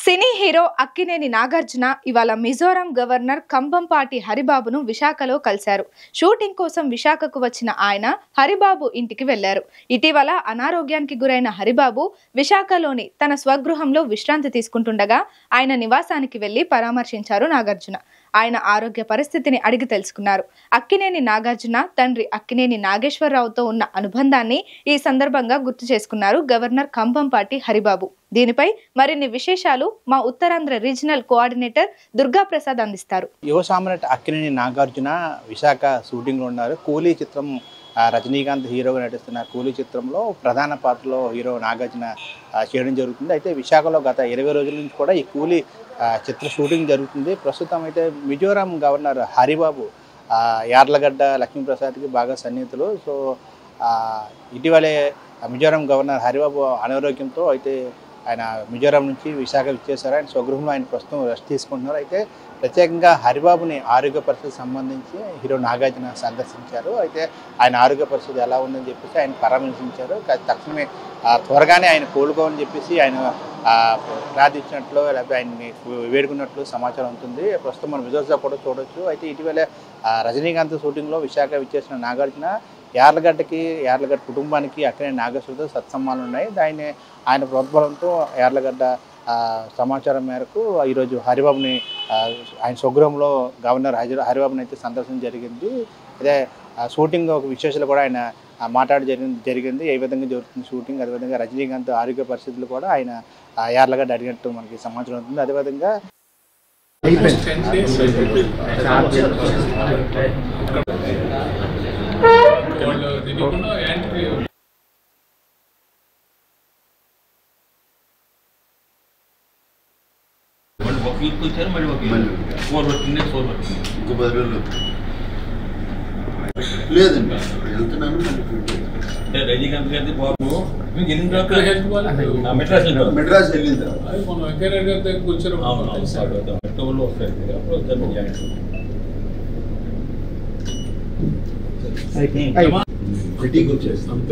Cine hero Akkineni Nagarjuna ఇవాళ Mizoram governor Kambhampati హరిబాబును విశాఖలో కలిశారు. షూటింగ్ కోసం విశాఖకు వచ్చిన ఆయన హరిబాబు ఇంటికి వెళ్లారు. ఇటీవల అనారోగ్యానికి గురైన హరిబాబు విశాఖలోని తన స్వగృహంలో విశ్రాంతి తీసుకుంటుండగా ఆయన నివాసానికి వెళ్లి పరామర్శించారు నాగార్జున. ఆయన ఆరోగ్య పరిస్థితిని అడిగి తెలుసుకున్నారు. అక్కినేని నాగార్జున తండ్రి అక్కినేని నాగేశ్వరరావుతో ఉన్న అనుబంధాన్ని ఈ సందర్భంగా గుర్తు చేసుకున్నారు గవర్నర్ కంభంపాటి హరిబాబు. దీనిపై మరిన్ని విశేషాలు మా ఉత్తరాంధ్ర రీజనల్ కోఆర్డినేటర్ దుర్గా ప్రసాద్ అందిస్తారు. యువ సామ్రాట్ అక్కినేని నాగార్జున విశాఖ షూటింగ్లో ఉన్నారు. కూలీ చిత్రం రజనీకాంత్ హీరోగా నటిస్తున్న కూలీ చిత్రంలో ప్రధాన పాత్రలో హీరో నాగార్జున చేయడం జరుగుతుంది. అయితే విశాఖలో గత 20 రోజుల నుంచి కూడా ఈ కూలీ చిత్ర షూటింగ్ జరుగుతుంది. ప్రస్తుతం అయితే మిజోరాం గవర్నర్ హరిబాబు యార్లగడ్డ లక్ష్మీప్రసాద్కి బాగా సన్నిహితులు. సో ఇటీవలే మిజోరాం గవర్నర్ హరిబాబు అనారోగ్యంతో అయితే ఆయన మిజోరాం నుంచి విశాఖ విచ్చేశారు. ఆయన స్వగృహంలో ఆయన ప్రస్తుతం రెస్ట్ తీసుకుంటున్నారు. అయితే ప్రత్యేకంగా హరిబాబుని ఆరోగ్య పరిస్థితికి సంబంధించి హీరో నాగార్జున సందర్శించారు. అయితే ఆయన ఆరోగ్య పరిస్థితి ఎలా ఉందని చెప్పేసి ఆయన పరామర్శించారు. తక్షణమే త్వరగానే ఆయన కోలుకోవాలని చెప్పేసి ఆయన ప్రార్థించినట్లు లేకపోతే ఆయన్ని వేడుకున్నట్లు సమాచారం ఉంటుంది. ప్రస్తుతం మనం విజువల్స్లో కూడా చూడొచ్చు. అయితే ఇటీవల రజనీకాంత్ షూటింగ్లో విశాఖ విచ్చేసిన నాగార్జున యార్లగడ్డ కుటుంబానికి అక్కడే నాగేశ్వరతో సత్సంబంధాలు ఉన్నాయి. ఆయన ప్రోద్బలంతో యార్లగడ్డ సమాచారం మేరకు ఈరోజు హరిబాబుని ఆయన స్వగృహంలో గవర్నర్ హరిబాబుని అయితే సందర్శన జరిగింది. అదే షూటింగ్ ఒక విశేషాలు కూడా ఆయన జరిగింది. ఏ విధంగా జరుగుతుంది షూటింగ్, అదేవిధంగా రజనీకాంత్ ఆరోగ్య పరిస్థితులు కూడా ఆయన యార్లగడ్డ అడిగినట్టు మనకి సమాచారం అవుతుంది. అదేవిధంగా లేదండి వెళ్తున్నాను. రజనీకాంత్ గారి బాబు మెడ్రాస్ వెళ్ళింది. సిటీకి వచ్చేస్తాం. అంత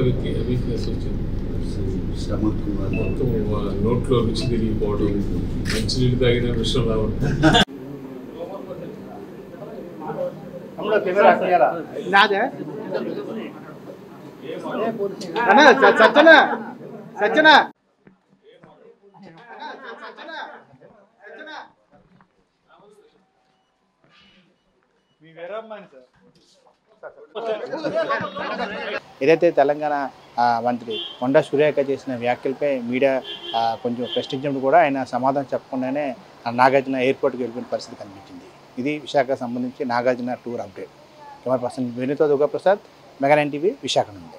వీక్నెస్ వచ్చింది. స్టమక్ మొత్తం నోట్లో రుచి తిరిగిపోవడం, మంచినీళ్ళు తాగిన విషయం రావడం. ఏదైతే తెలంగాణ మంత్రి కొండా సురేఖ చేసిన వ్యాఖ్యలపై మీడియా కొంచెం ప్రశ్నించినప్పుడు కూడా ఆయన సమాధానం చెప్పకుండానే నాగార్జున ఎయిర్పోర్ట్కి వెళ్ళిపోయిన పరిస్థితి కనిపించింది. ఇది విశాఖకు సంబంధించి Nagarjuna tour update. Camera person వేణుతో దుర్గా ప్రసాద్, మెగా 9 టీవీ, విశాఖ నుండి.